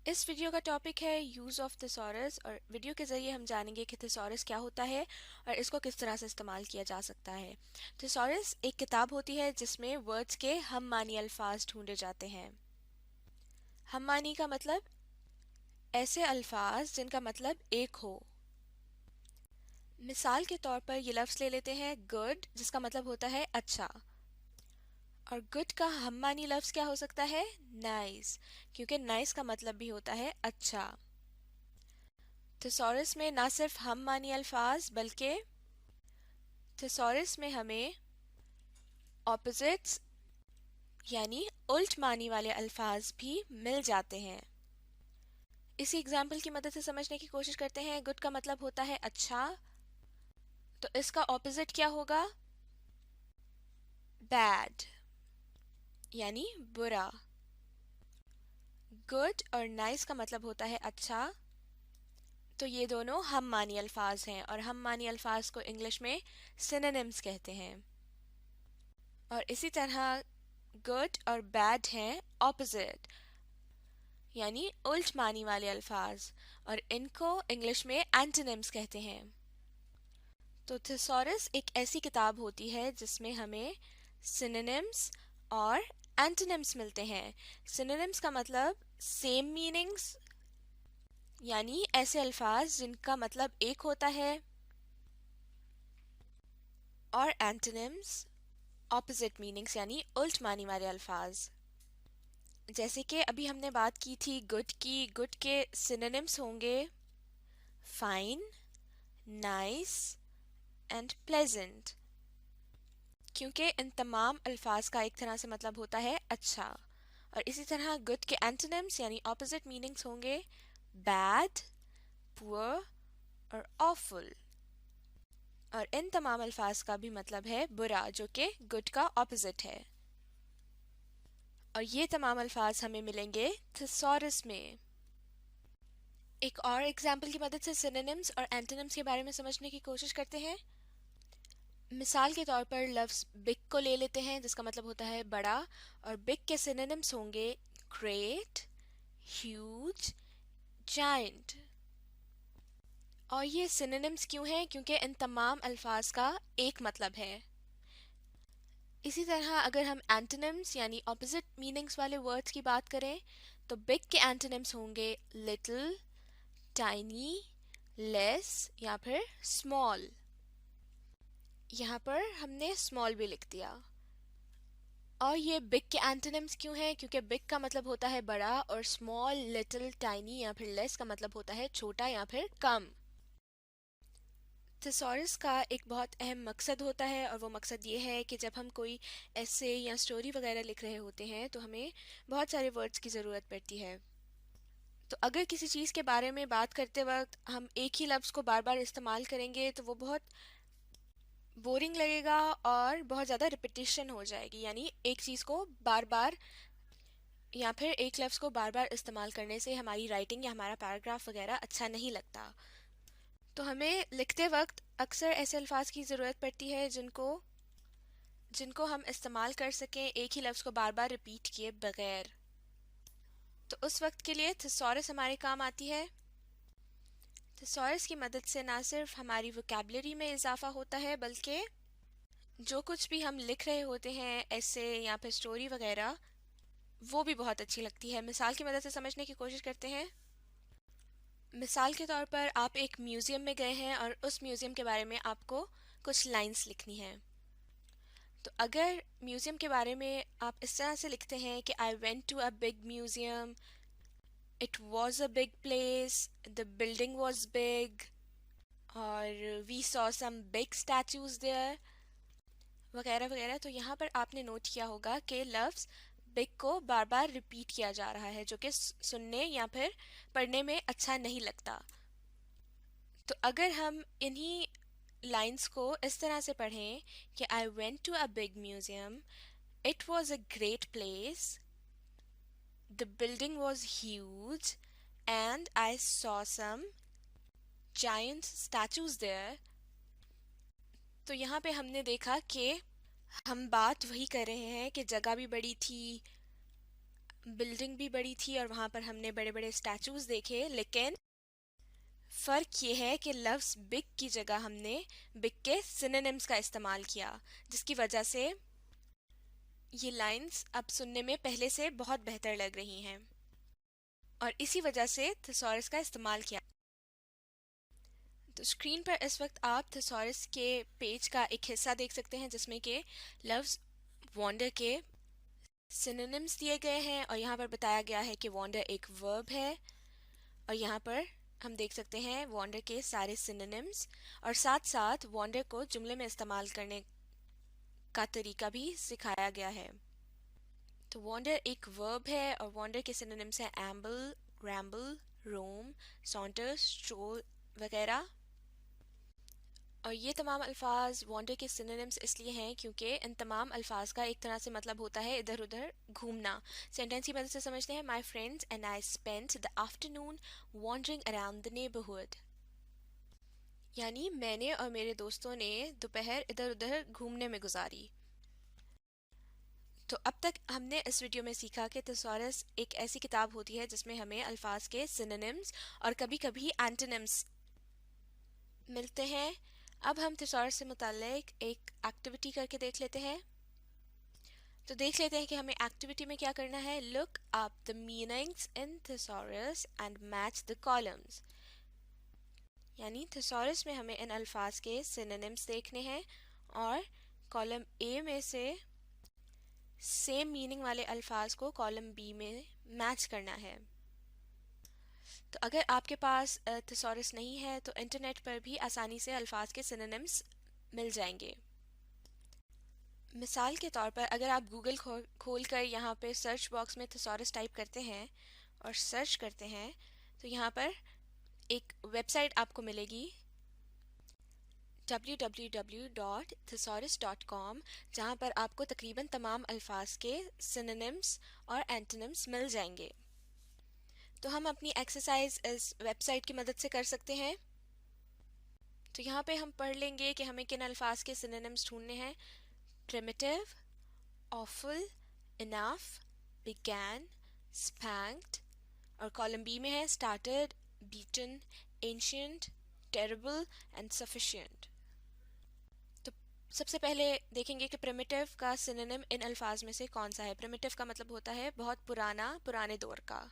इस वीडियो का टॉपिक है यूज़ ऑफ थिसॉरस और वीडियो के ज़रिए हम जानेंगे कि थिसॉरस क्या होता है और इसको किस तरह से इस्तेमाल किया जा सकता है। थिसॉरस एक किताब होती है जिसमें वर्ड्स के हम मानी अल्फाज ढूंढे जाते हैं। हम मानी का मतलब ऐसे अल्फाज जिनका मतलब एक हो। मिसाल के तौर पर ये लफ्ज़ ले लेते हैं गुड, जिसका मतलब होता है अच्छा, और गुड का हम मानी लफ्ज़ क्या हो सकता है? नाइस, क्योंकि नाइस का मतलब भी होता है अच्छा। थिसॉरस में ना सिर्फ हम मानी अल्फाज बल्कि थिसॉरस में हमें ऑपोजिट्स यानी उल्ट मानी वाले अल्फाज भी मिल जाते हैं। इसी एग्जाम्पल की मदद से समझने की कोशिश करते हैं। गुड का मतलब होता है अच्छा, तो इसका ऑपोजिट क्या होगा? बैड यानी बुरा। गुड और नाइस का मतलब होता है अच्छा, तो ये दोनों हम मानी अल्फाज हैं और हम मानी अल्फाज को इंग्लिश में सिनोनिम्स कहते हैं। और इसी तरह गुड और बैड हैं ऑपोजिट यानी उल्ट मानी वाले अल्फाज, और इनको इंग्लिश में एंटोनिम्स कहते हैं। तो थिसॉरस एक ऐसी किताब होती है जिसमें हमें सिनोनिम्स और एंटोनिम्स मिलते हैं। सिनोनिम्स का मतलब सेम मीनिंग्स यानी ऐसे अल्फाज जिनका मतलब एक होता है, और एंटोनिम्स ऑपोजिट मीनिंग्स यानी उल्ट मानी वाले अल्फाज। जैसे कि अभी हमने बात की थी गुड की, गुड के सिनोनिम्स होंगे फाइन, नाइस एंड प्लेजेंट, क्योंकि इन तमाम अल्फाज का एक तरह से मतलब होता है अच्छा। और इसी तरह गुड के एंटोनिम्स यानी ऑपोजिट मीनिंग्स होंगे बैड, पुअर और ऑफुल, और इन तमाम अल्फाज का भी मतलब है बुरा, जो कि गुड का ऑपोजिट है। और ये तमाम अल्फाज हमें मिलेंगे थिसॉरस में। एक और एग्जाम्पल की मदद से सिनोनिम्स और एंटोनिम्स के बारे में समझने की कोशिश करते हैं। मिसाल के तौर पर लफ्ज़ बिग को ले लेते हैं जिसका मतलब होता है बड़ा, और बिग के सिनोनिम्स होंगे ग्रेट, ह्यूज, जायंट। और ये सिनोनिम्स क्यों हैं? क्योंकि इन तमाम अल्फाज का एक मतलब है। इसी तरह अगर हम एंटोनिम्स यानी ऑपोजिट मीनिंग्स वाले वर्ड्स की बात करें तो बिग के एंटोनिम्स होंगे लिटिल, टाइनी, लेस या फिर स्मॉल। यहाँ पर हमने स्मॉल भी लिख दिया। और ये बिग के एंटोनिम्स क्यों हैं? क्योंकि बिग का मतलब होता है बड़ा और स्मॉल, लिटिल, टाइनी या फिर लेस का मतलब होता है छोटा या फिर कम। थिसॉरस का एक बहुत अहम मकसद होता है और वो मकसद ये है कि जब हम कोई ऐसे या स्टोरी वगैरह लिख रहे होते हैं तो हमें बहुत सारे वर्ड्स की ज़रूरत पड़ती है। तो अगर किसी चीज़ के बारे में बात करते वक्त हम एक ही लफ्ज़ को बार बार इस्तेमाल करेंगे तो वो बहुत बोरिंग लगेगा और बहुत ज़्यादा रिपीटिशन हो जाएगी, यानी एक चीज़ को बार बार या फिर एक लफ्ज़ को बार बार इस्तेमाल करने से हमारी राइटिंग या हमारा पैराग्राफ वगैरह अच्छा नहीं लगता। तो हमें लिखते वक्त अक्सर ऐसे अल्फाज की ज़रूरत पड़ती है जिनको जिनको हम इस्तेमाल कर सकें एक ही लफ्ज़ को बार बार रिपीट किए बगैर। तो उस वक्त के लिए थिसॉरस हमारे काम आती है। थिसॉरस की मदद से ना सिर्फ हमारी वोकैबुलरी में इजाफा होता है बल्कि जो कुछ भी हम लिख रहे होते हैं ऐसे या फिर स्टोरी वगैरह, वो भी बहुत अच्छी लगती है। मिसाल की मदद से समझने की कोशिश करते हैं। मिसाल के तौर पर आप एक म्यूज़ियम में गए हैं और उस म्यूज़ियम के बारे में आपको कुछ लाइंस लिखनी है। तो अगर म्यूज़ियम के बारे में आप इस तरह से लिखते हैं कि I went to a big museum, it was a big place, the building was big, और we saw some big statues there वगैरह वगैरह, तो यहाँ पर आपने नोट किया होगा कि लफ्ज़ बिग को बार बार रिपीट किया जा रहा है, जो कि सुनने या फिर पढ़ने में अच्छा नहीं लगता। तो अगर हम इन्हीं लाइंस को इस तरह से पढ़ें कि I went to a big museum, it was a great place, the building was huge and I saw some giant statues there, तो यहाँ पे हमने देखा कि हम बात वही कर रहे हैं कि जगह भी बड़ी थी, बिल्डिंग भी बड़ी थी और वहाँ पर हमने बड़े बड़े स्टैचूज देखे, लेकिन फ़र्क ये है कि लफ्ज़ बिग की जगह हमने बिग के सिनोनिम्स का इस्तेमाल किया, जिसकी वजह से ये लाइंस अब सुनने में पहले से बहुत बेहतर लग रही हैं, और इसी वजह से थिसॉरस का इस्तेमाल किया। तो स्क्रीन पर इस वक्त आप थिसॉरस के पेज का एक हिस्सा देख सकते हैं जिसमें के लफ्ज़ वॉन्डर के सिनोनिम्स दिए गए हैं, और यहाँ पर बताया गया है कि वॉन्डर एक वर्ब है, और यहाँ पर हम देख सकते हैं वॉन्डर के सारे सिनोनिम्स, और साथ साथ वॉन्डर को जुमले में इस्तेमाल करने का तरीका भी सिखाया गया है। तो वॉन्डर एक वर्ब है और वॉन्डर के सिनोनिम्स हैं एम्बल, रैम्बल, रोम, सॉन्टर, स्ट्रोल वगैरह। और ये तमाम अल्फाज वॉन्डर के सिनोनिम्स इसलिए हैं क्योंकि इन तमाम अल्फाज का एक तरह से मतलब होता है इधर उधर घूमना। सेंटेंस की मदद से समझते हैं। My friends and I spent the afternoon wandering around the neighbourhood, यानी मैंने और मेरे दोस्तों ने दोपहर इधर उधर घूमने में गुजारी। तो अब तक हमने इस वीडियो में सीखा कि थिसॉरस एक ऐसी किताब होती है जिसमें हमें अल्फाज के सिनोनिम्स और कभी कभी एंटोनिम्स मिलते हैं। अब हम थिसॉरस से मुताल्लिक एक एक्टिविटी करके देख लेते हैं। तो देख लेते हैं कि हमें एक्टिविटी में क्या करना है। Look up the meanings in thesaurus and match the columns, यानी थिसॉरस में हमें इन अल्फाज के सिनोनिम्स देखने हैं और कॉलम ए में से सेम मीनिंग वाले अल्फाज को कॉलम बी में मैच करना है। तो अगर आपके पास थिसॉरस नहीं है तो इंटरनेट पर भी आसानी से अल्फाज के सिनोनिम्स मिल जाएंगे। मिसाल के तौर पर अगर आप गूगल खोल कर यहाँ पे सर्च बॉक्स में थिसॉरस टाइप करते हैं और सर्च करते हैं तो यहाँ पर एक वेबसाइट आपको मिलेगी www.thesaurus.com, जहाँ पर आपको तकरीबन तमाम अल्फाज के सिनोनिम्स और एंटोनिम्स मिल जाएंगे। तो हम अपनी एक्सरसाइज इस वेबसाइट की मदद से कर सकते हैं। तो यहाँ पे हम पढ़ लेंगे कि हमें किन अल्फाज के सिनोनिम्स ढूंढने हैं। Primitive, awful, enough, began, spanked, और कॉलम बी में है started, beaten, ancient, terrible and sufficient। तो सबसे पहले देखेंगे कि प्रिमिटिव का सिनोनिम इन अल्फाज में से कौन सा है। प्रिमिटिव का मतलब होता है बहुत पुराना, पुराने दौर का।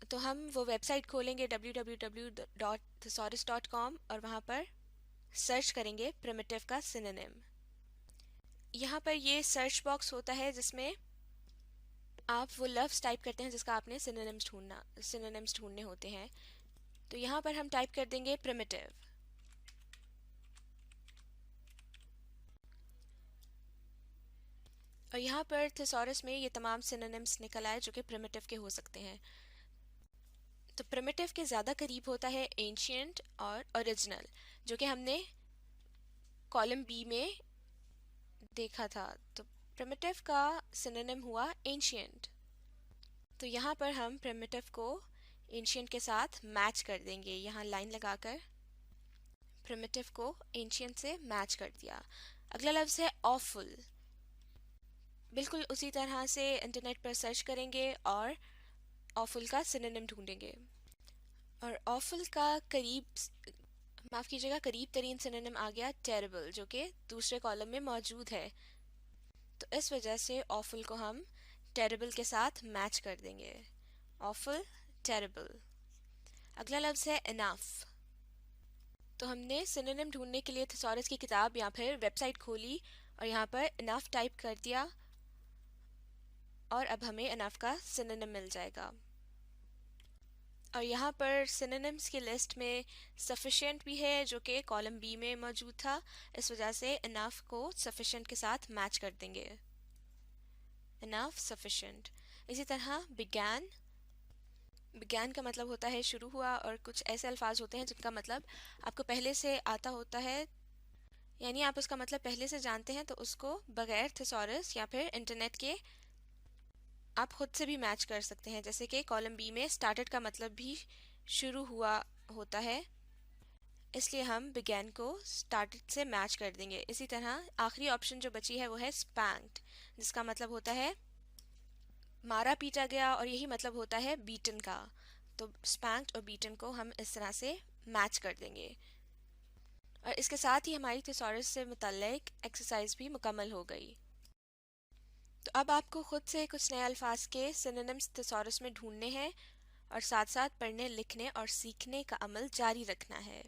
तो हम वो वेबसाइट खोलेंगे www.thesaurus.com और वहाँ पर सर्च करेंगे प्रिमिटिव का सिनोनिम। यहाँ पर ये सर्च बॉक्स होता है जिसमें आप वो लफ्ज़ टाइप करते हैं जिसका आपने सिनोनिम्स ढूंढने होते हैं। तो यहाँ पर हम टाइप कर देंगे प्रिमिटिव, और यहाँ पर थिसॉरस में ये तमाम सिनोनिम्स निकल आए जो कि प्रिमिटिव के हो सकते हैं। तो प्रिमिटिव के ज़्यादा करीब होता है एंशियंट और ओरिजिनल, जो कि हमने कॉलम बी में देखा था। तो प्रिमिटिव का सिनोनिम हुआ एंशियंट। तो यहाँ पर हम प्रिमिटिव को एंशियंट के साथ मैच कर देंगे। यहाँ लाइन लगाकर प्रिमिटिव को एंशियंट से मैच कर दिया। अगला लफ्ज़ है ऑफुल। बिल्कुल उसी तरह से इंटरनेट पर सर्च करेंगे और ऑफुल का सिनोनिम ढूंढेंगे, और ऑफुल का करीब तरीन सिनोनिम आ गया टेरिबल, जो कि दूसरे कॉलम में मौजूद है। तो इस वजह से ऑफुल को हम टेरिबल के साथ मैच कर देंगे। Awful, terrible. अगला लफ्ज़ है इनफ। तो हमने सिनोनिम ढूंढने के लिए थिसॉरस की किताब या फिर वेबसाइट खोली और यहाँ पर इनफ टाइप कर दिया, और अब हमें इनफ का सिनोनिम मिल जाएगा। और यहाँ पर सिनोनिम्स की लिस्ट में सफिशिएंट भी है जो कि कॉलम बी में मौजूद था। इस वजह से इनफ को सफिशिएंट के साथ मैच कर देंगे। Enough, sufficient. इसी तरह बिगैन। बिगैन का मतलब होता है शुरू हुआ, और कुछ ऐसे अल्फाज होते हैं जिनका मतलब आपको पहले से आता होता है, यानी आप उसका मतलब पहले से जानते हैं, तो उसको बगैर थिसॉरस या फिर इंटरनेट के आप खुद से भी मैच कर सकते हैं। जैसे कि कॉलम बी में स्टार्टेड का मतलब भी शुरू हुआ होता है, इसलिए हम बिगैन को स्टार्टेड से मैच कर देंगे। इसी तरह आखिरी ऑप्शन जो बची है वो है स्पैंक्ड, जिसका मतलब होता है मारा पीटा गया, और यही मतलब होता है बीटन का। तो स्पैंक्ड और बीटन को हम इस तरह से मैच कर देंगे। और इसके साथ ही हमारी थिसॉरस से मुतल्लिक एक्सरसाइज भी मुकम्मल हो गई। तो अब आपको खुद से कुछ नए अल्फाज के सिनोनिम्स थिसॉरस में ढूंढने हैं और साथ साथ पढ़ने लिखने और सीखने का अमल जारी रखना है।